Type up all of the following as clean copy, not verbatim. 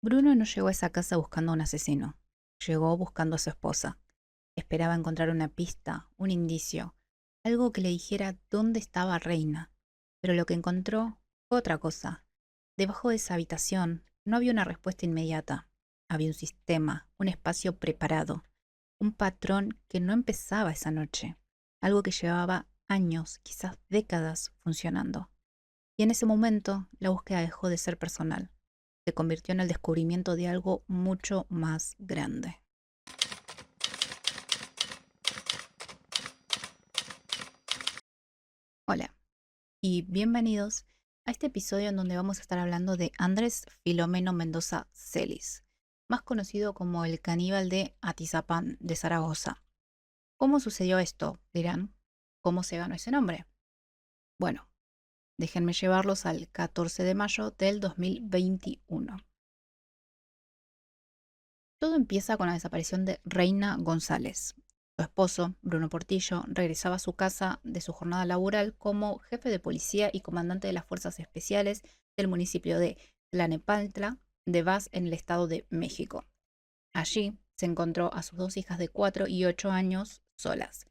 Bruno no llegó a esa casa buscando a un asesino. Llegó buscando a su esposa. Esperaba encontrar una pista, un indicio, algo que le dijera dónde estaba Reina. Pero lo que encontró fue otra cosa. Debajo de esa habitación no había una respuesta inmediata. Había un sistema, un espacio preparado, un patrón que no empezaba esa noche. Algo que llevaba años, quizás décadas, funcionando. Y en ese momento la búsqueda dejó de ser personal. Se convirtió en el descubrimiento de algo mucho más grande. Hola y bienvenidos a este episodio en donde vamos a estar hablando de Andrés Filomeno Mendoza Celis, más conocido como el caníbal de Atizapán de Zaragoza. ¿Cómo sucedió esto? Dirán. ¿Cómo se ganó ese nombre? Bueno, déjenme llevarlos al 14 de mayo del 2021. Todo empieza con la desaparición de Reina González. Su esposo, Bruno Portillo, regresaba a su casa de su jornada laboral como jefe de policía y comandante de las fuerzas especiales del municipio de Tlanepantla de Vaz en el estado de México. Allí se encontró a sus dos hijas de 4 y 8 años solas.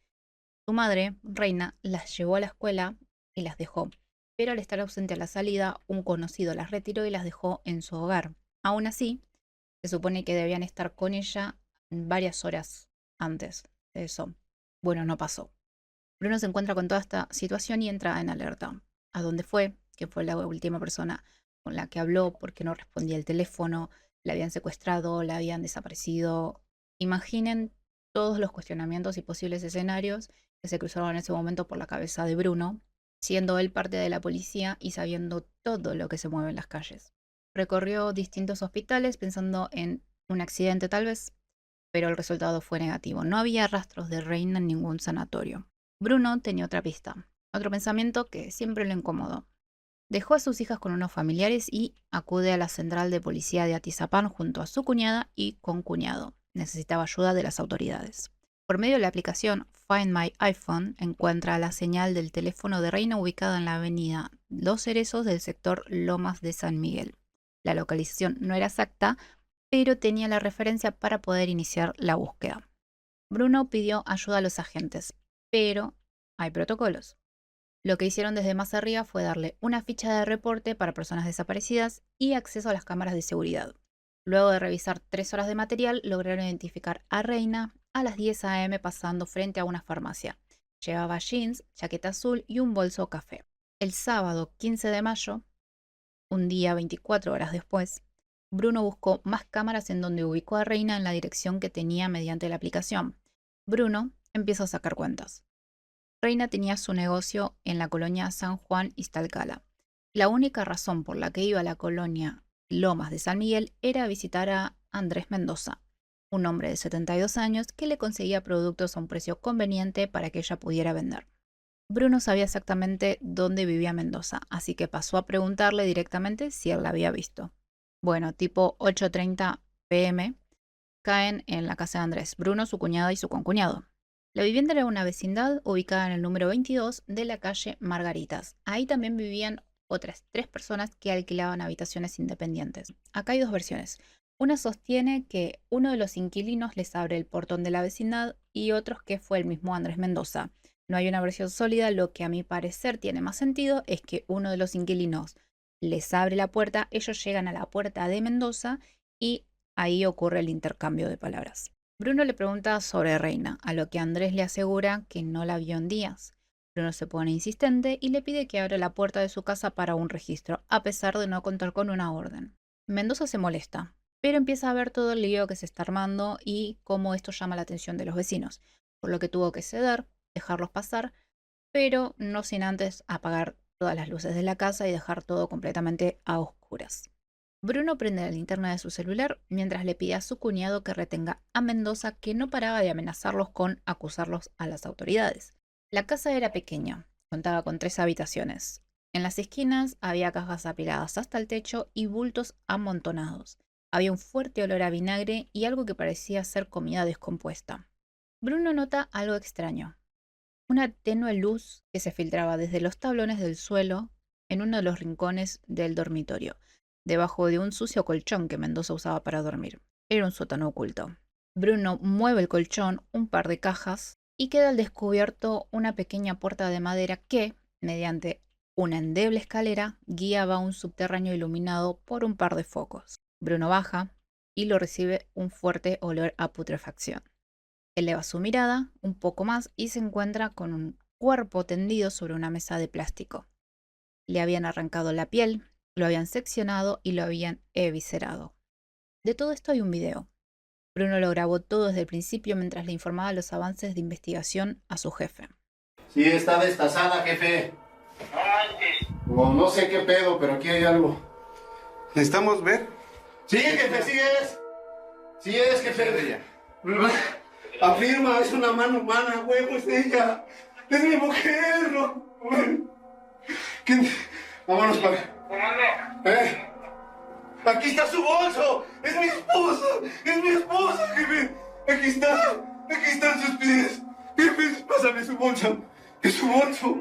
Su madre, Reina, las llevó a la escuela y las dejó, pero al estar ausente a la salida, un conocido las retiró y las dejó en su hogar. Aún así, se supone que debían estar con ella varias horas antes de eso. Bueno, no pasó. Bruno se encuentra con toda esta situación y entra en alerta. ¿A dónde fue? ¿Quién fue la última persona con la que habló? ¿Por qué no respondía el teléfono? ¿La habían secuestrado? ¿La habían desaparecido? Imaginen todos los cuestionamientos y posibles escenarios que se cruzaron en ese momento por la cabeza de Bruno, siendo él parte de la policía y sabiendo todo lo que se mueve en las calles. Recorrió distintos hospitales pensando en un accidente tal vez, pero el resultado fue negativo. No había rastros de Reina en ningún sanatorio. Bruno tenía otra pista, otro pensamiento que siempre lo incomodó. Dejó a sus hijas con unos familiares y acude a la central de policía de Atizapán junto a su cuñada y concuñado. Necesitaba ayuda de las autoridades. Por medio de la aplicación Find My iPhone encuentra la señal del teléfono de Reina ubicada en la avenida Los Cerezos del sector Lomas de San Miguel. La localización no era exacta, pero tenía la referencia para poder iniciar la búsqueda. Bruno pidió ayuda a los agentes, pero hay protocolos. Lo que hicieron desde más arriba fue darle una ficha de reporte para personas desaparecidas y acceso a las cámaras de seguridad. Luego de revisar 3 horas de material, lograron identificar a Reina a las 10 a.m. pasando frente a una farmacia. Llevaba jeans, chaqueta azul y un bolso café. El sábado 15 de mayo, un día 24 horas después, Bruno buscó más cámaras en donde ubicó a Reina en la dirección que tenía mediante la aplicación. Bruno empieza a sacar cuentas. Reina tenía su negocio en la colonia San Juan Iztalcala. La única razón por la que iba a la colonia Lomas de San Miguel era visitar a Andrés Mendoza, un hombre de 72 años que le conseguía productos a un precio conveniente para que ella pudiera vender. Bruno sabía exactamente dónde vivía Mendoza, así que pasó a preguntarle directamente si él la había visto. Bueno, tipo 8:30 p.m., caen en la casa de Andrés, Bruno, su cuñada y su concuñado. La vivienda era una vecindad ubicada en el número 22 de la calle Margaritas. Ahí también vivían otras 3 personas que alquilaban habitaciones independientes. Acá hay dos versiones. Una sostiene que uno de los inquilinos les abre el portón de la vecindad y otros que fue el mismo Andrés Mendoza. No hay una versión sólida, lo que a mi parecer tiene más sentido es que uno de los inquilinos les abre la puerta, ellos llegan a la puerta de Mendoza y ahí ocurre el intercambio de palabras. Bruno le pregunta sobre Reina, a lo que Andrés le asegura que no la vio en días. Bruno se pone insistente y le pide que abra la puerta de su casa para un registro, a pesar de no contar con una orden. Mendoza se molesta, pero empieza a ver todo el lío que se está armando y cómo esto llama la atención de los vecinos, por lo que tuvo que ceder, dejarlos pasar, pero no sin antes apagar todas las luces de la casa y dejar todo completamente a oscuras. Bruno prende la linterna de su celular mientras le pide a su cuñado que retenga a Mendoza, que no paraba de amenazarlos con acusarlos a las autoridades. La casa era pequeña, contaba con 3 habitaciones. En las esquinas había cajas apiladas hasta el techo y bultos amontonados. Había un fuerte olor a vinagre y algo que parecía ser comida descompuesta. Bruno nota algo extraño. Una tenue luz que se filtraba desde los tablones del suelo en uno de los rincones del dormitorio. debajo de un sucio colchón que Mendoza usaba para dormir. Era un sótano oculto. Bruno mueve el colchón, un par de cajas, y queda al descubierto una pequeña puerta de madera que, mediante una endeble escalera, guiaba a un subterráneo iluminado por un par de focos. Bruno baja y lo recibe un fuerte olor a putrefacción. Eleva su mirada un poco más y se encuentra con un cuerpo tendido sobre una mesa de plástico. Le habían arrancado la piel, lo habían seccionado y lo habían eviscerado. De todo esto hay un video. Bruno lo grabó todo desde el principio mientras le informaba los avances de investigación a su jefe. Sí, está destazada, jefe. No sé qué pedo, pero aquí hay algo. ¿Necesitamos ver? Sí, jefe, sí es. Sí es, jefe. Afirma, es una mano humana, huevo, es ella. Es mi mujer, ¿no? Vámonos para... Aquí está su bolso. Es mi esposa. Es mi esposa, jefe. Aquí está. Aquí están sus pies. Jefe, pásame su bolso. Es su bolso.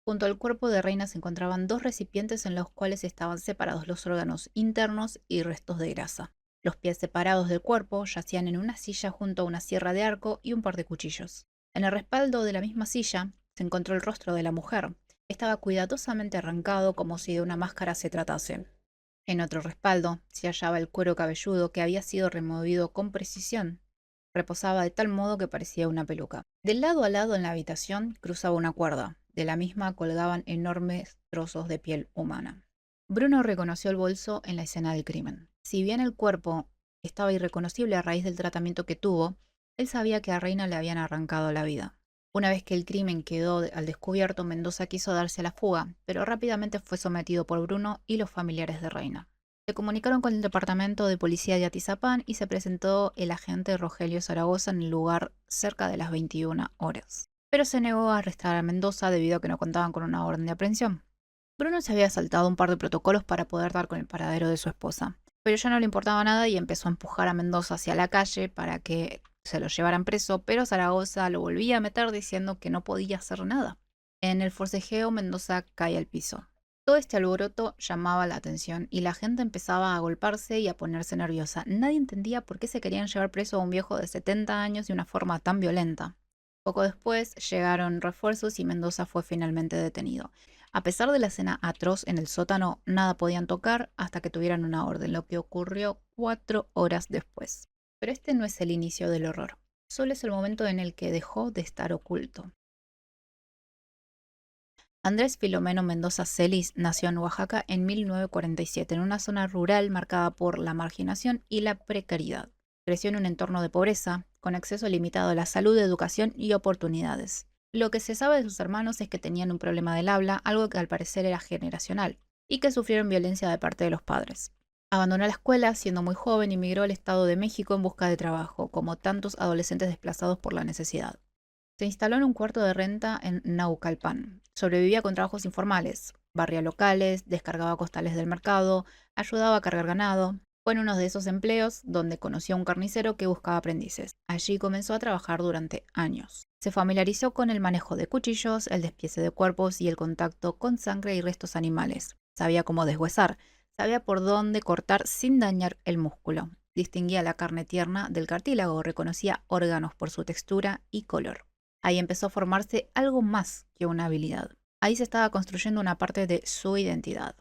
Junto al cuerpo de Reina se encontraban dos recipientes en los cuales estaban separados los órganos internos y restos de grasa. Los pies separados del cuerpo yacían en una silla junto a una sierra de arco y un par de cuchillos. En el respaldo de la misma silla se encontró el rostro de la mujer. Estaba cuidadosamente arrancado como si de una máscara se tratase. En otro respaldo se hallaba el cuero cabelludo que había sido removido con precisión. Reposaba de tal modo que parecía una peluca. Del lado a lado en la habitación cruzaba una cuerda. De la misma colgaban enormes trozos de piel humana. Bruno reconoció el bolso en la escena del crimen. Si bien el cuerpo estaba irreconocible a raíz del tratamiento que tuvo, él sabía que a Reina le habían arrancado la vida. Una vez que el crimen quedó al descubierto, Mendoza quiso darse a la fuga, pero rápidamente fue sometido por Bruno y los familiares de Reina. Se comunicaron con el departamento de policía de Atizapán y se presentó el agente Rogelio Zaragoza en el lugar cerca de las 21 horas. Pero se negó a arrestar a Mendoza debido a que no contaban con una orden de aprehensión. Bruno se había saltado un par de protocolos para poder dar con el paradero de su esposa, pero ya no le importaba nada y empezó a empujar a Mendoza hacia la calle para que se lo llevaran preso, pero Zaragoza lo volvía a meter diciendo que no podía hacer nada. En el forcejeo, Mendoza cae al piso. Todo este alboroto llamaba la atención y la gente empezaba a agolparse y a ponerse nerviosa. Nadie entendía por qué se querían llevar preso a un viejo de 70 años de una forma tan violenta. Poco después llegaron refuerzos y Mendoza fue finalmente detenido. A pesar de la escena atroz en el sótano, nada podían tocar hasta que tuvieran una orden, lo que ocurrió 4 horas después. Pero este no es el inicio del horror, solo es el momento en el que dejó de estar oculto. Andrés Filomeno Mendoza Celis nació en Oaxaca en 1947, en una zona rural marcada por la marginación y la precariedad. Creció en un entorno de pobreza, con acceso limitado a la salud, educación y oportunidades. Lo que se sabe de sus hermanos es que tenían un problema del habla, algo que al parecer era generacional, y que sufrieron violencia de parte de los padres. Abandonó la escuela siendo muy joven y migró al Estado de México en busca de trabajo, como tantos adolescentes desplazados por la necesidad. Se instaló en un cuarto de renta en Naucalpan. Sobrevivía con trabajos informales, barría locales, descargaba costales del mercado, ayudaba a cargar ganado. Fue en uno de esos empleos donde conoció a un carnicero que buscaba aprendices. Allí comenzó a trabajar durante años. Se familiarizó con el manejo de cuchillos, el despiece de cuerpos y el contacto con sangre y restos animales. Sabía cómo deshuesar, sabía por dónde cortar sin dañar el músculo. Distinguía la carne tierna del cartílago, reconocía órganos por su textura y color. Ahí empezó a formarse algo más que una habilidad. Ahí se estaba construyendo una parte de su identidad.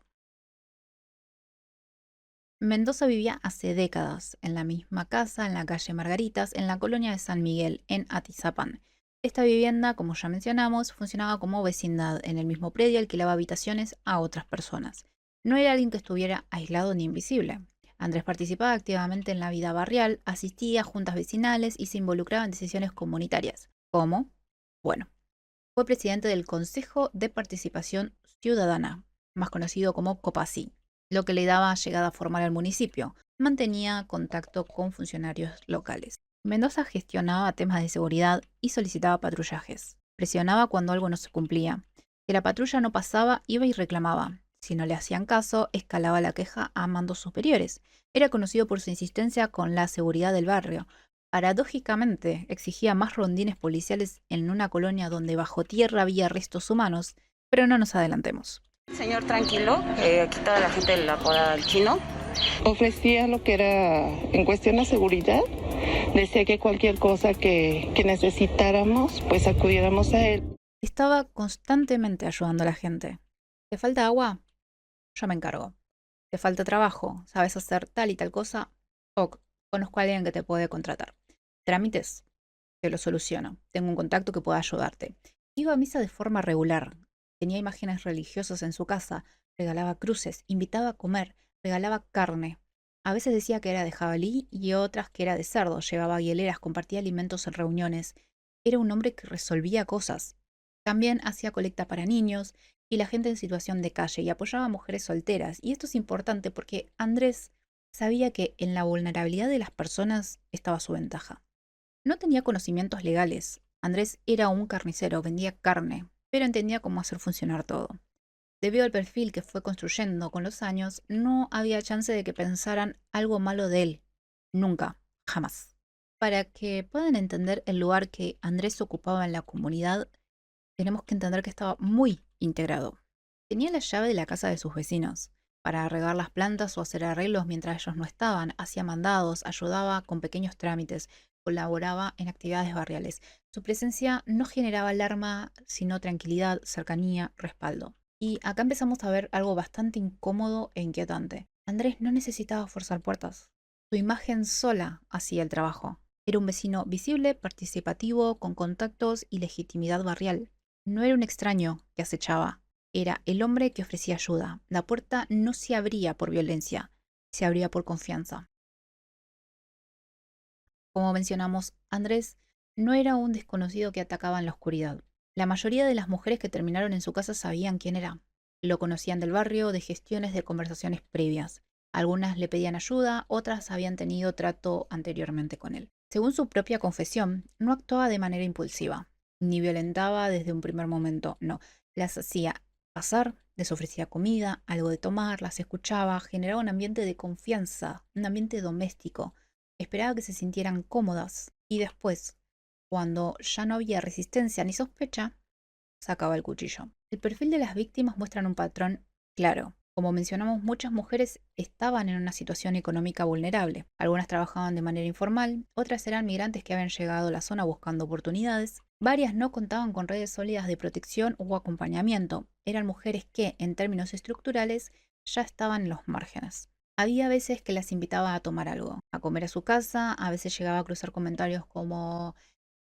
Mendoza vivía hace décadas en la misma casa, en la calle Margaritas, en la colonia de San Miguel, en Atizapán. Esta vivienda, como ya mencionamos, funcionaba como vecindad. En el mismo predio alquilaba habitaciones a otras personas. No era alguien que estuviera aislado ni invisible. Andrés participaba activamente en la vida barrial, asistía a juntas vecinales y se involucraba en decisiones comunitarias. ¿Cómo? Bueno, fue presidente del Consejo de Participación Ciudadana, más conocido como COPACI, lo que le daba llegada a formar al municipio. Mantenía contacto con funcionarios locales. Mendoza gestionaba temas de seguridad y solicitaba patrullajes. Presionaba cuando algo no se cumplía. Si la patrulla no pasaba, iba y reclamaba. Si no le hacían caso, escalaba la queja a mandos superiores. Era conocido por su insistencia con la seguridad del barrio, Paradójicamente, exigía más rondines policiales en una colonia donde bajo tierra había restos humanos, pero no nos adelantemos. Señor tranquilo, aquí toda la gente la apoda el chino. Ofrecía lo que era en cuestión de seguridad. Decía que cualquier cosa que necesitáramos, pues acudiéramos a él. Estaba constantemente ayudando a la gente. ¿Te falta agua? Yo me encargo. ¿Te falta trabajo? ¿Sabes hacer tal y tal cosa? Ok, conozco a alguien que te puede contratar. Trámites, te lo soluciono. Tengo un contacto que pueda ayudarte. Iba a misa de forma regular. Tenía imágenes religiosas en su casa. Regalaba cruces, invitaba a comer, regalaba carne. A veces decía que era de jabalí y otras que era de cerdo. Llevaba hieleras, compartía alimentos en reuniones. Era un hombre que resolvía cosas. También hacía colecta para niños y la gente en situación de calle y apoyaba a mujeres solteras. Y esto es importante porque Andrés sabía que en la vulnerabilidad de las personas estaba su ventaja. No tenía conocimientos legales. Andrés era un carnicero, vendía carne, pero entendía cómo hacer funcionar todo. Debido al perfil que fue construyendo con los años, no había chance de que pensaran algo malo de él. Nunca, jamás. Para que puedan entender el lugar que Andrés ocupaba en la comunidad, tenemos que entender que estaba muy integrado. Tenía la llave de la casa de sus vecinos. Para regar las plantas o hacer arreglos mientras ellos no estaban, hacía mandados, ayudaba con pequeños trámites, colaboraba en actividades barriales. Su presencia no generaba alarma, sino tranquilidad, cercanía, respaldo. Y acá empezamos a ver algo bastante incómodo e inquietante. Andrés no necesitaba forzar puertas. Su imagen sola hacía el trabajo. Era un vecino visible, participativo, con contactos y legitimidad barrial. No era un extraño que acechaba, era el hombre que ofrecía ayuda. La puerta no se abría por violencia, se abría por confianza. Como mencionamos, Andrés no era un desconocido que atacaba en la oscuridad. La mayoría de las mujeres que terminaron en su casa sabían quién era. Lo conocían del barrio, de gestiones, de conversaciones previas. Algunas le pedían ayuda, otras habían tenido trato anteriormente con él. Según su propia confesión, no actuaba de manera impulsiva, ni violentaba desde un primer momento, no. Las hacía pasar, les ofrecía comida, algo de tomar, las escuchaba, generaba un ambiente de confianza, un ambiente doméstico. Esperaba que se sintieran cómodas y después, cuando ya no había resistencia ni sospecha, sacaba el cuchillo. El perfil de las víctimas muestra un patrón claro. Como mencionamos, muchas mujeres estaban en una situación económica vulnerable. Algunas trabajaban de manera informal, otras eran migrantes que habían llegado a la zona buscando oportunidades. Varias no contaban con redes sólidas de protección o acompañamiento. Eran mujeres que, en términos estructurales, ya estaban en los márgenes. Había veces que las invitaba a tomar algo, a comer a su casa, a veces llegaba a cruzar comentarios como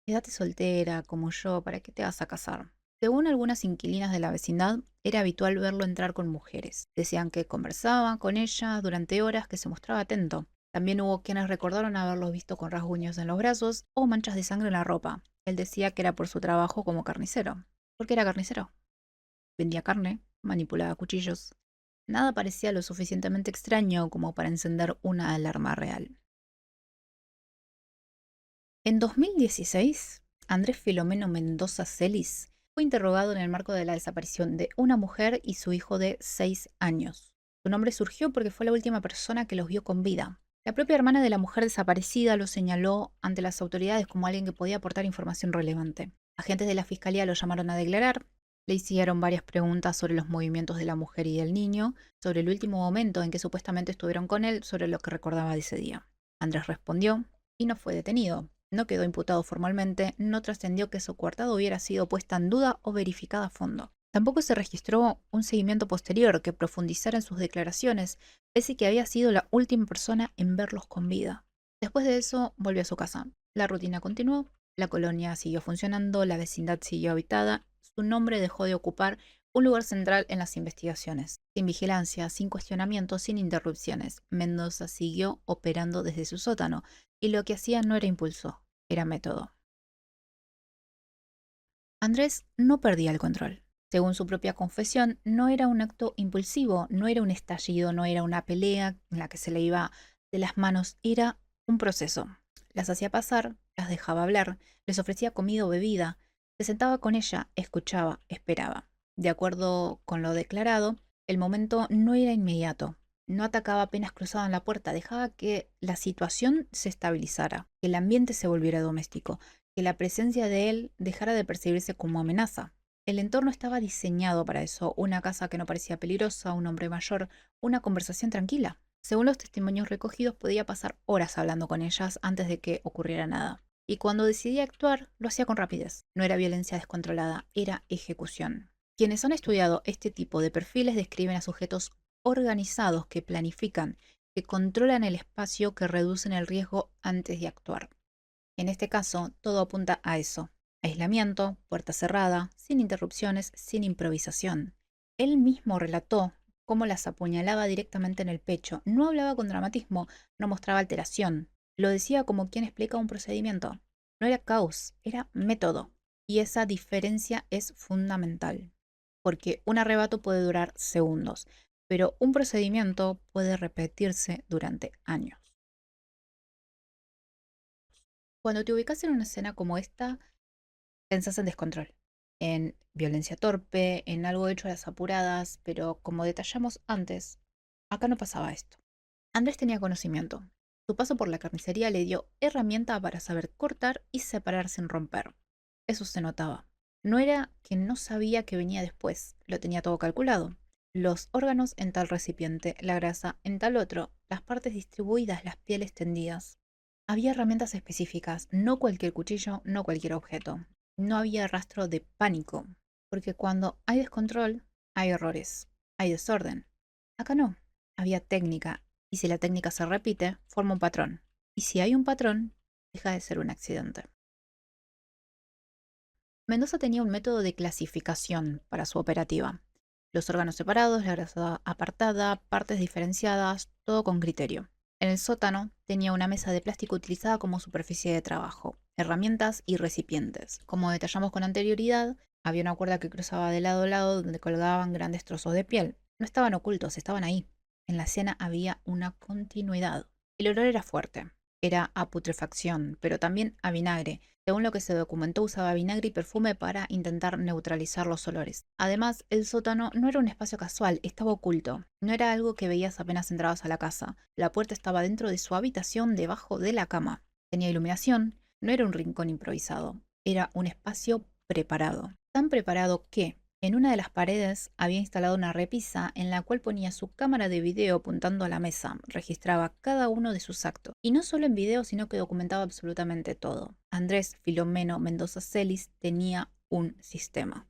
quédate soltera, como yo, ¿para qué te vas a casar? Según algunas inquilinas de la vecindad, era habitual verlo entrar con mujeres. Decían que conversaban con ellas durante horas, que se mostraba atento. También hubo quienes recordaron haberlo visto con rasguños en los brazos o manchas de sangre en la ropa. Él decía que era por su trabajo como carnicero. ¿Por qué era carnicero? Vendía carne, manipulaba cuchillos. Nada parecía lo suficientemente extraño como para encender una alarma real. En 2016, Andrés Filomeno Mendoza Celis fue interrogado en el marco de la desaparición de una mujer y su hijo de 6 años. Su nombre surgió porque fue la última persona que los vio con vida. La propia hermana de la mujer desaparecida lo señaló ante las autoridades como alguien que podía aportar información relevante. Agentes de la fiscalía lo llamaron a declarar, le hicieron varias preguntas sobre los movimientos de la mujer y del niño, sobre el último momento en que supuestamente estuvieron con él, sobre lo que recordaba de ese día. Andrés respondió y no fue detenido. No quedó imputado formalmente, no trascendió que su coartada hubiera sido puesta en duda o verificada a fondo. Tampoco se registró un seguimiento posterior que profundizara en sus declaraciones, pese que había sido la última persona en verlos con vida. Después de eso, volvió a su casa. La rutina continuó, la colonia siguió funcionando, la vecindad siguió habitada, su nombre dejó de ocupar un lugar central en las investigaciones. Sin vigilancia, sin cuestionamientos, sin interrupciones, Mendoza siguió operando desde su sótano, y lo que hacía no era impulso, era método. Andrés no perdía el control. Según su propia confesión, no era un acto impulsivo, no era un estallido, no era una pelea en la que se le iba de las manos, era un proceso. Las hacía pasar, las dejaba hablar, les ofrecía comida o bebida, se sentaba con ella, escuchaba, esperaba. De acuerdo con lo declarado, el momento no era inmediato. No atacaba apenas cruzaban la puerta, dejaba que la situación se estabilizara, que el ambiente se volviera doméstico, que la presencia de él dejara de percibirse como amenaza. El entorno estaba diseñado para eso, una casa que no parecía peligrosa, un hombre mayor, una conversación tranquila. Según los testimonios recogidos, podía pasar horas hablando con ellas antes de que ocurriera nada. Y cuando decidía actuar, lo hacía con rapidez. No era violencia descontrolada, era ejecución. Quienes han estudiado este tipo de perfiles describen a sujetos organizados que planifican, que controlan el espacio, que reducen el riesgo antes de actuar. En este caso, todo apunta a eso. Aislamiento, puerta cerrada, sin interrupciones, sin improvisación. Él mismo relató cómo las apuñalaba directamente en el pecho. No hablaba con dramatismo, no mostraba alteración. Lo decía como quien explica un procedimiento. No era caos, era método. Y esa diferencia es fundamental. Porque un arrebato puede durar segundos, pero un procedimiento puede repetirse durante años. Cuando te ubicas en una escena como esta, pensás en descontrol, en violencia torpe, en algo hecho a las apuradas, pero como detallamos antes, acá no pasaba esto. Andrés tenía conocimiento. Su paso por la carnicería le dio herramienta para saber cortar y separar sin romper. Eso se notaba. No era que no sabía que venía después, lo tenía todo calculado. Los órganos en tal recipiente, la grasa en tal otro, las partes distribuidas, las pieles tendidas. Había herramientas específicas, no cualquier cuchillo, no cualquier objeto. No había rastro de pánico, porque cuando hay descontrol, hay errores, hay desorden. Acá no, había técnica, y si la técnica se repite, forma un patrón. Y si hay un patrón, deja de ser un accidente. Mendoza tenía un método de clasificación para su operativa. Los órganos separados, la grasa apartada, partes diferenciadas, todo con criterio. En el sótano tenía una mesa de plástico utilizada como superficie de trabajo, herramientas y recipientes. Como detallamos con anterioridad, había una cuerda que cruzaba de lado a lado donde colgaban grandes trozos de piel. No estaban ocultos, estaban ahí. En la escena había una continuidad. El olor era fuerte, era a putrefacción, pero también a vinagre. Según lo que se documentó, usaba vinagre y perfume para intentar neutralizar los olores. Además, el sótano no era un espacio casual, estaba oculto. No era algo que veías apenas entrabas a la casa. La puerta estaba dentro de su habitación, debajo de la cama. Tenía iluminación, no era un rincón improvisado, era un espacio preparado. Tan preparado que en una de las paredes había instalado una repisa en la cual ponía su cámara de video apuntando a la mesa, registraba cada uno de sus actos. Y no solo en video, sino que documentaba absolutamente todo. Andrés Filomeno Mendoza Celis tenía un sistema.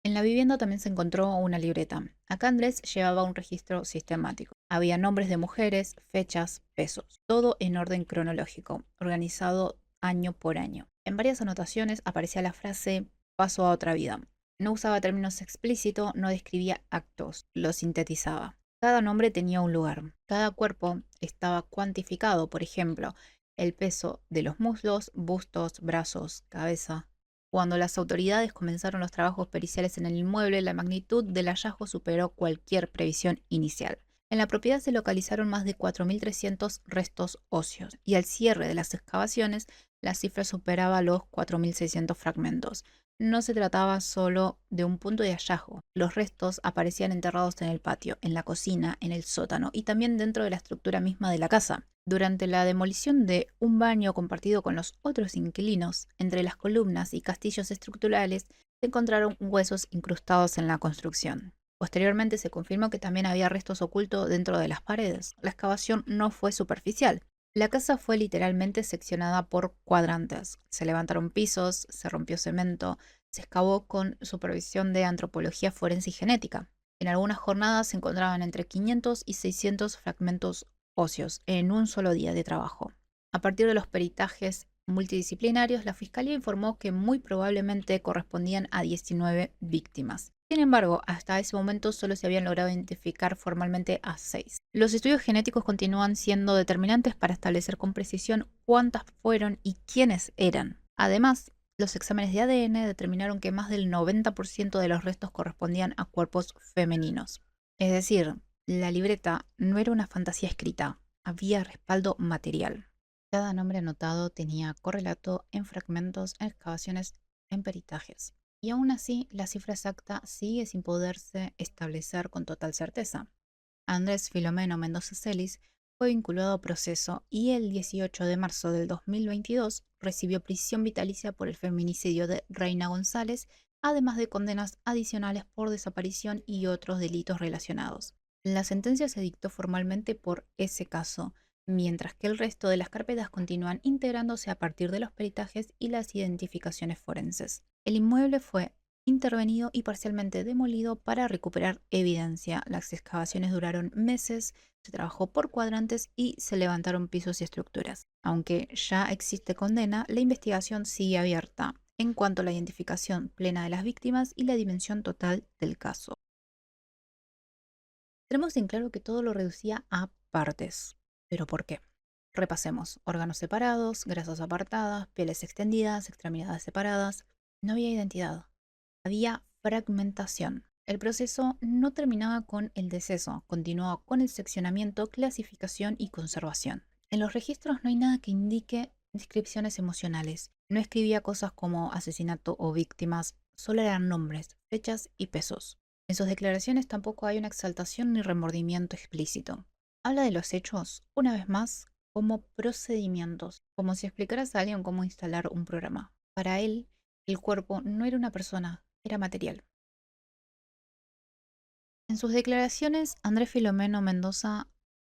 En la vivienda también se encontró una libreta. Acá Andrés llevaba un registro sistemático. Había nombres de mujeres, fechas, pesos, todo en orden cronológico, organizado año por año. En varias anotaciones aparecía la frase paso a otra vida. No usaba términos explícitos, no describía actos, los sintetizaba. Cada nombre tenía un lugar. Cada cuerpo estaba cuantificado, por ejemplo, el peso de los muslos, bustos, brazos, cabeza. Cuando las autoridades comenzaron los trabajos periciales en el inmueble, la magnitud del hallazgo superó cualquier previsión inicial. En la propiedad se localizaron más de 4.300 restos óseos y al cierre de las excavaciones la cifra superaba los 4.600 fragmentos. No se trataba solo de un punto de hallazgo. Los restos aparecían enterrados en el patio, en la cocina, en el sótano y también dentro de la estructura misma de la casa. Durante la demolición de un baño compartido con los otros inquilinos, entre las columnas y castillos estructurales, se encontraron huesos incrustados en la construcción. Posteriormente se confirmó que también había restos ocultos dentro de las paredes. La excavación no fue superficial. La casa fue literalmente seccionada por cuadrantes. Se levantaron pisos, se rompió cemento, se excavó con supervisión de antropología forense y genética. En algunas jornadas se encontraban entre 500 y 600 fragmentos óseos en un solo día de trabajo. A partir de los peritajes multidisciplinarios, la fiscalía informó que muy probablemente correspondían a 19 víctimas. Sin embargo, hasta ese momento solo se habían logrado identificar formalmente a 6. Los estudios genéticos continúan siendo determinantes para establecer con precisión cuántas fueron y quiénes eran. Además, los exámenes de ADN determinaron que más del 90% de los restos correspondían a cuerpos femeninos. Es decir, la libreta no era una fantasía escrita, había respaldo material. Cada nombre anotado tenía correlato en fragmentos, en excavaciones, en peritajes. y aún así la cifra exacta sigue sin poderse establecer con total certeza. Andrés Filomeno Mendoza Celis fue vinculado a proceso y el 18 de marzo del 2022 recibió prisión vitalicia por el feminicidio de Reina González, además de condenas adicionales por desaparición y otros delitos relacionados. La sentencia se dictó formalmente por ese caso, mientras que el resto de las carpetas continúan integrándose a partir de los peritajes y las identificaciones forenses. El inmueble fue intervenido y parcialmente demolido para recuperar evidencia. Las excavaciones duraron meses, se trabajó por cuadrantes y se levantaron pisos y estructuras. Aunque ya existe condena, la investigación sigue abierta en cuanto a la identificación plena de las víctimas y la dimensión total del caso. Tenemos en claro que todo lo reducía a partes. ¿Pero por qué? Repasemos. Órganos separados, grasas apartadas, pieles extendidas, extremidades separadas. No había identidad. Había fragmentación. El proceso no terminaba con el deceso, continuaba con el seccionamiento, clasificación y conservación. En los registros no hay nada que indique descripciones emocionales. No escribía cosas como asesinato o víctimas, solo eran nombres, fechas y pesos. En sus declaraciones tampoco hay una exaltación ni remordimiento explícito. Habla de los hechos, una vez más, como procedimientos, como si explicaras a alguien cómo instalar un programa. Para él, el cuerpo no era una persona, era material. En sus declaraciones, Andrés Filomeno Mendoza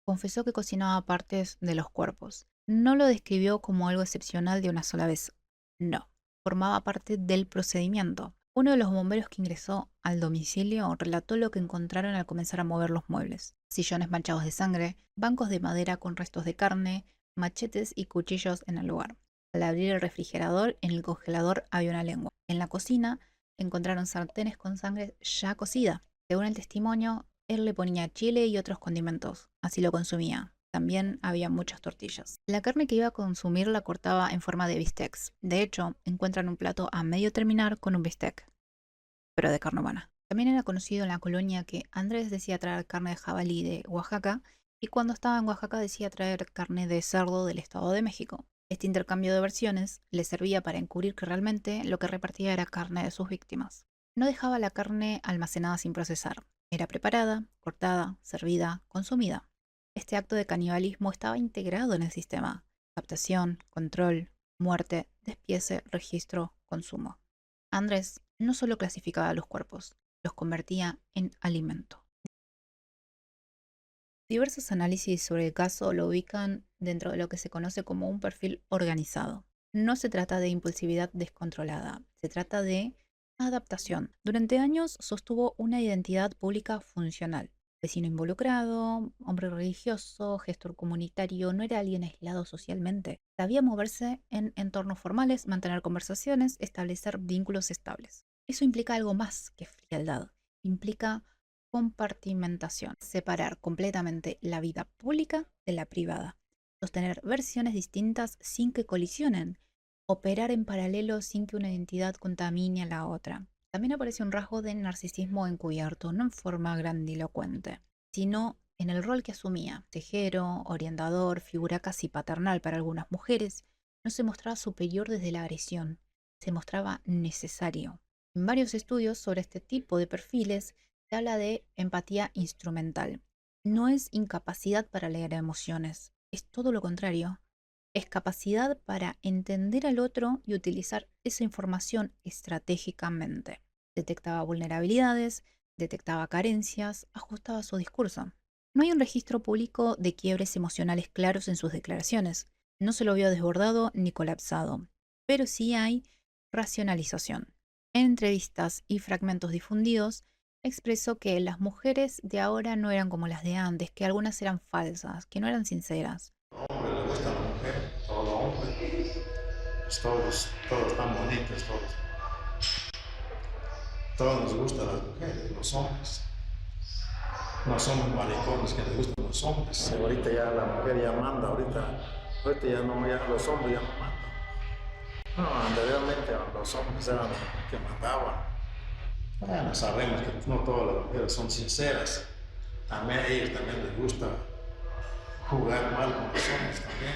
confesó que cocinaba partes de los cuerpos. No lo describió como algo excepcional de una sola vez. No, formaba parte del procedimiento. Uno de los bomberos que ingresó al domicilio relató lo que encontraron al comenzar a mover los muebles. Sillones manchados de sangre, bancos de madera con restos de carne, machetes y cuchillos en el lugar. Al abrir el refrigerador, en el congelador había una lengua. En la cocina encontraron sartenes con sangre ya cocida. Según el testimonio, él le ponía chile y otros condimentos. Así lo consumía. También había muchas tortillas. La carne que iba a consumir la cortaba en forma de bistecs. De hecho, encuentran un plato a medio terminar con un bistec, pero de carne humana. También era conocido en la colonia que Andrés decía traer carne de jabalí de Oaxaca y cuando estaba en Oaxaca decía traer carne de cerdo del Estado de México. Este intercambio de versiones le servía para encubrir que realmente lo que repartía era carne de sus víctimas. No dejaba la carne almacenada sin procesar. Era preparada, cortada, servida, consumida. Este acto de canibalismo estaba integrado en el sistema. Captación, control, muerte, despiece, registro, consumo. Andrés no solo clasificaba los cuerpos, los convertía en alimento. Diversos análisis sobre el caso lo ubican dentro de lo que se conoce como un perfil organizado. No se trata de impulsividad descontrolada, se trata de adaptación. Durante años sostuvo una identidad pública funcional. Vecino involucrado, hombre religioso, gestor comunitario, no era alguien aislado socialmente. Sabía moverse en entornos formales, mantener conversaciones, establecer vínculos estables. Eso implica algo más que frialdad. Implica compartimentación, separar completamente la vida pública de la privada, sostener versiones distintas sin que colisionen, operar en paralelo sin que una identidad contamine a la otra. También aparece un rasgo de narcisismo encubierto, no en forma grandilocuente, sino en el rol que asumía. Tejero, orientador, figura casi paternal para algunas mujeres, no se mostraba superior desde la agresión, se mostraba necesario. En varios estudios sobre este tipo de perfiles se habla de empatía instrumental. No es incapacidad para leer emociones, es todo lo contrario. Es capacidad para entender al otro y utilizar esa información estratégicamente. Detectaba vulnerabilidades, detectaba carencias, ajustaba su discurso. No hay un registro público de quiebres emocionales claros en sus declaraciones. No se lo vio desbordado ni colapsado, pero sí hay racionalización. En entrevistas y fragmentos difundidos, expresó que las mujeres de ahora no eran como las de antes, que algunas eran falsas, que no eran sinceras. Hombre, le gusta a la mujer, todo hombre. Pues todos tan bonitos, todos. Todos nos gustan las mujeres, los hombres. No somos maricones que les gustan los hombres. Ahorita ya la mujer ya manda, ahorita ya no, ya los hombres ya no mandan. No, anteriormente los hombres eran los que mandaban. Bueno, sabemos que no todas las mujeres son sinceras. También a ellos también les gusta jugar mal con los hombres también.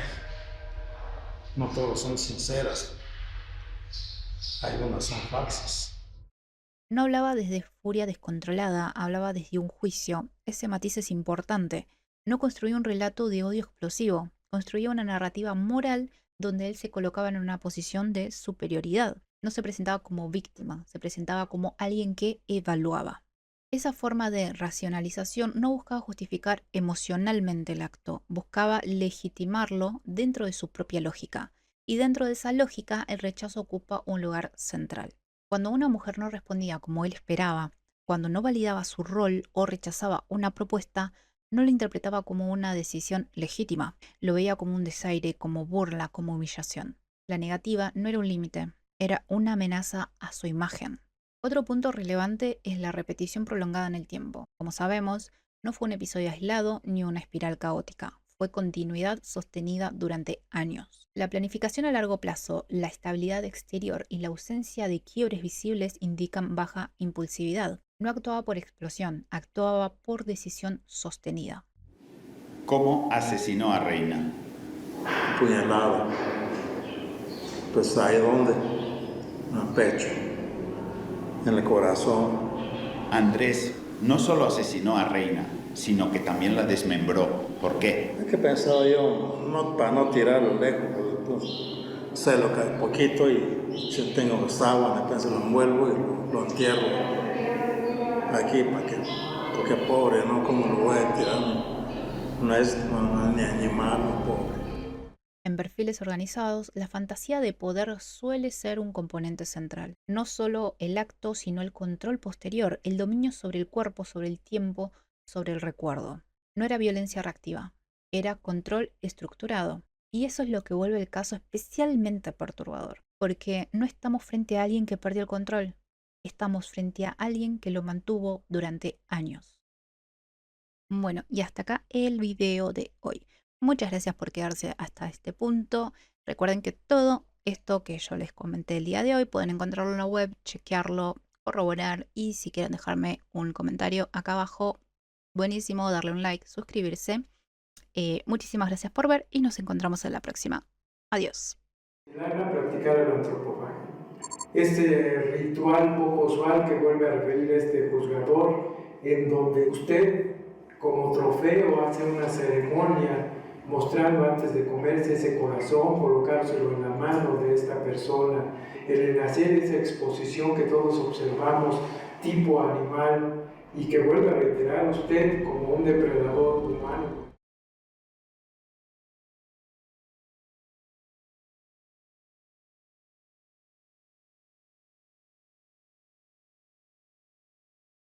No todos son sinceras. Algunas son falsas. No hablaba desde furia descontrolada, hablaba desde un juicio. Ese matiz es importante. No construía un relato de odio explosivo, construía una narrativa moral donde él se colocaba en una posición de superioridad. No se presentaba como víctima, se presentaba como alguien que evaluaba. Esa forma de racionalización no buscaba justificar emocionalmente el acto, buscaba legitimarlo dentro de su propia lógica. Y dentro de esa lógica, el rechazo ocupa un lugar central. Cuando una mujer no respondía como él esperaba, cuando no validaba su rol o rechazaba una propuesta, no lo interpretaba como una decisión legítima, lo veía como un desaire, como burla, como humillación. La negativa no era un límite, era una amenaza a su imagen. Otro punto relevante es la repetición prolongada en el tiempo. Como sabemos, no fue un episodio aislado ni una espiral caótica, fue continuidad sostenida durante años. La planificación a largo plazo, la estabilidad exterior y la ausencia de quiebres visibles indican baja impulsividad. No actuaba por explosión, actuaba por decisión sostenida. ¿Cómo asesinó a Reina? Puñalada. Pues ahí donde, en el pecho, en el corazón. Andrés no solo asesinó a Reina, sino que también la desmembró. ¿Por qué? Es que pensaba yo, no, para no tirarlo lejos, pues, se lo cae poquito y si tengo sábana, pues lo envuelvo y lo entierro aquí porque pobre, ¿no? ¿Cómo lo voy a tirar? No es ni animal, no pobre. En perfiles organizados, la fantasía de poder suele ser un componente central. No solo el acto, sino el control posterior, el dominio sobre el cuerpo, sobre el tiempo, sobre el recuerdo. No era violencia reactiva, era control estructurado. Y eso es lo que vuelve el caso especialmente perturbador, porque no estamos frente a alguien que perdió el control, estamos frente a alguien que lo mantuvo durante años. Bueno, y hasta acá el video de hoy. Muchas gracias por quedarse hasta este punto. Recuerden que todo esto que yo les comenté el día de hoy pueden encontrarlo en la web, chequearlo, corroborar y si quieren dejarme un comentario acá abajo, buenísimo, darle un like, suscribirse. Muchísimas gracias por ver y nos encontramos en la próxima. Adiós. Practicar el antropofagia. Este ritual poco usual que vuelve a referir a este juzgador, en donde usted como trofeo hace una ceremonia mostrando antes de comerse ese corazón, colocárselo en la mano de esta persona, el hacer esa exposición que todos observamos tipo animal y que vuelve a reiterar usted como un depredador